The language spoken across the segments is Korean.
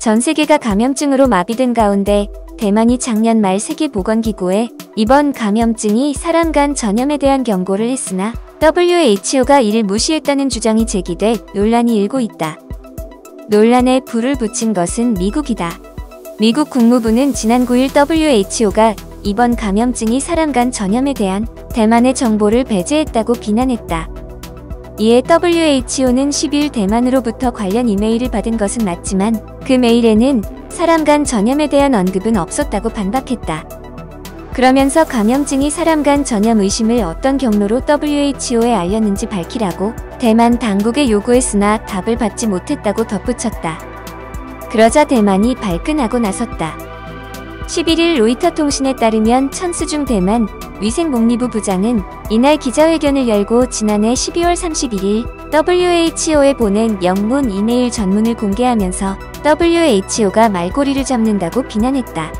전 세계가 감염증으로 마비된 가운데 대만이 작년 말 세계보건기구에 이번 감염증이 사람 간 전염에 대한 경고를 했으나 WHO가 이를 무시했다는 주장이 제기돼 논란이 일고 있다. 논란에 불을 붙인 것은 미국이다. 미국 국무부는 지난 9일 WHO가 이번 감염증이 사람 간 전염에 대한 대만의 정보를 배제했다고 비난했다. 이에 WHO는 12일 대만으로부터 관련 이메일을 받은 것은 맞지만 그 메일에는 사람 간 전염에 대한 언급은 없었다고 반박했다. 그러면서 감염증이 사람 간 전염 의심을 어떤 경로로 WHO에 알렸는지 밝히라고 대만 당국에 요구했으나 답을 받지 못했다고 덧붙였다. 그러자 대만이 발끈하고 나섰다. 11일 로이터 통신에 따르면 천수중 대만 위생복리부 부장은 이날 기자회견을 열고 지난해 12월 31일 WHO에 보낸 영문 이메일 전문을 공개하면서 WHO가 말꼬리를 잡는다고 비난했다.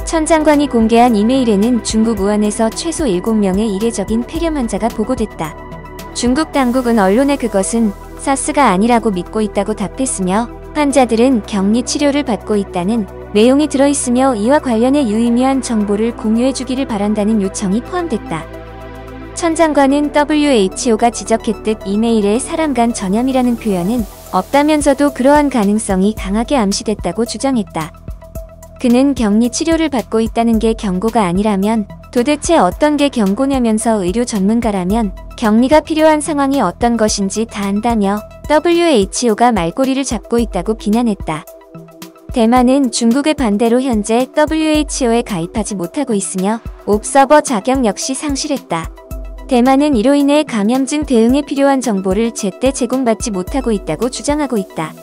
천 장관이 공개한 이메일에는 중국 우한에서 최소 7명의 이례적인 폐렴 환자가 보고됐다. 중국 당국은 언론에 그것은 사스가 아니라고 믿고 있다고 답했으며 환자들은 격리 치료를 받고 있다는 내용이 들어있으며 이와 관련해 유의미한 정보를 공유해주기를 바란다는 요청이 포함됐다. 천 장관은 WHO가 지적했듯 이메일에 사람 간 전염이라는 표현은 없다면서도 그러한 가능성이 강하게 암시됐다고 주장했다. 그는 격리 치료를 받고 있다는 게 경고가 아니라면 도대체 어떤 게 경고냐면서 의료 전문가라면 격리가 필요한 상황이 어떤 것인지 다 안다며 WHO가 말꼬리를 잡고 있다고 비난했다. 대만은 중국의 반대로 현재 WHO에 가입하지 못하고 있으며 옵서버 자격 역시 상실했다. 대만은 이로 인해 감염증 대응에 필요한 정보를 제때 제공받지 못하고 있다고 주장하고 있다.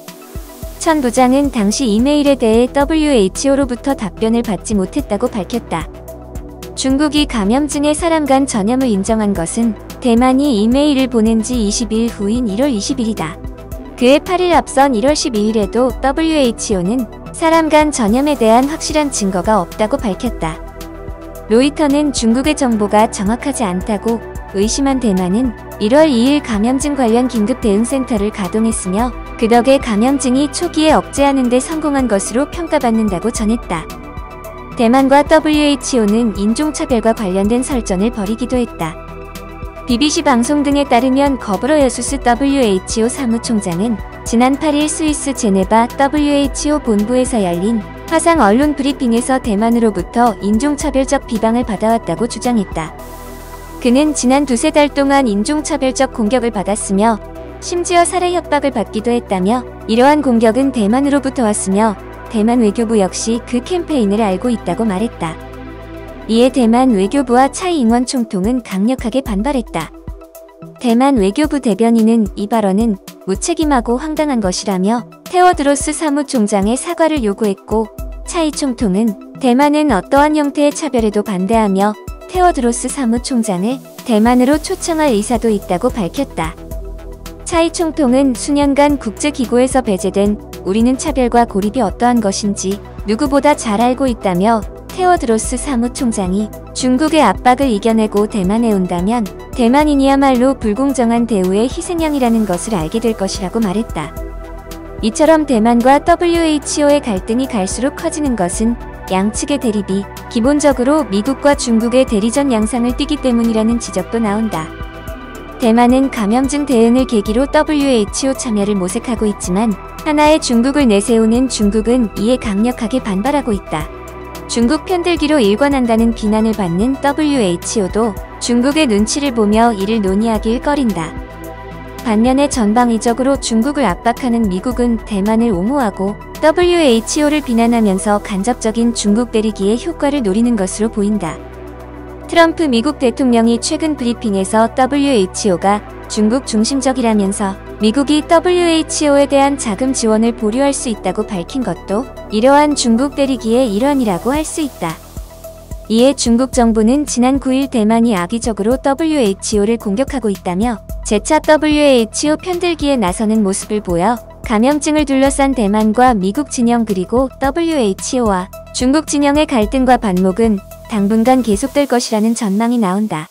천 부장은 당시 이메일에 대해 WHO로부터 답변을 받지 못했다고 밝혔다. 중국이 감염증의 사람 간 전염을 인정한 것은 대만이 이메일을 보낸 지 20일 후인 1월 20일이다. 그해 8일 앞선 1월 12일에도 WHO는 사람 간 전염에 대한 확실한 증거가 없다고 밝혔다. 로이터는 중국의 정보가 정확하지 않다고 의심한 대만은 1월 2일 감염증 관련 긴급대응센터를 가동했으며 그 덕에 감염증이 초기에 억제하는 데 성공한 것으로 평가받는다고 전했다. 대만과 WHO는 인종차별과 관련된 설전을 벌이기도 했다. BBC 방송 등에 따르면 거브러여수스 WHO 사무총장은 지난 8일 스위스 제네바 WHO 본부에서 열린 화상 언론 브리핑에서 대만으로부터 인종차별적 비방을 받아왔다고 주장했다. 그는 지난 두세 달 동안 인종차별적 공격을 받았으며 심지어 살해 협박을 받기도 했다며 이러한 공격은 대만으로부터 왔으며 대만 외교부 역시 그 캠페인을 알고 있다고 말했다. 이에 대만 외교부와 차이 잉원 총통은 강력하게 반발했다. 대만 외교부 대변인은 이 발언은 무책임하고 황당한 것이라며 테워드로스 사무총장의 사과를 요구했고 차이 총통은 대만은 어떠한 형태의 차별에도 반대하며 테워드로스 사무총장을 대만으로 초청할 의사도 있다고 밝혔다. 차이 총통은 수년간 국제기구에서 배제된 우리는 차별과 고립이 어떠한 것인지 누구보다 잘 알고 있다며 테워드로스 사무총장이 중국의 압박을 이겨내고 대만에 온다면 대만인이야말로 불공정한 대우의 희생양이라는 것을 알게 될 것이라고 말했다. 이처럼 대만과 WHO의 갈등이 갈수록 커지는 것은 양측의 대립이 기본적으로 미국과 중국의 대리전 양상을 띠기 때문이라는 지적도 나온다. 대만은 감염증 대응을 계기로 WHO 참여를 모색하고 있지만 하나의 중국을 내세우는 중국은 이에 강력하게 반발하고 있다. 중국 편들기로 일관한다는 비난을 받는 WHO도 중국의 눈치를 보며 이를 논의하길 꺼린다. 반면에 전방위적으로 중국을 압박하는 미국은 대만을 옹호하고 WHO를 비난하면서 간접적인 중국 대리기의 효과를 노리는 것으로 보인다. 트럼프 미국 대통령이 최근 브리핑에서 WHO가 중국 중심적이라면서 미국이 WHO에 대한 자금 지원을 보류할 수 있다고 밝힌 것도 이러한 중국 대리기의 일환이라고 할 수 있다. 이에 중국 정부는 지난 9일 대만이 악의적으로 WHO를 공격하고 있다며 재차 WHO 편들기에 나서는 모습을 보여 감염증을 둘러싼 대만과 미국 진영 그리고 WHO와 중국 진영의 갈등과 반목은 당분간 계속될 것이라는 전망이 나온다.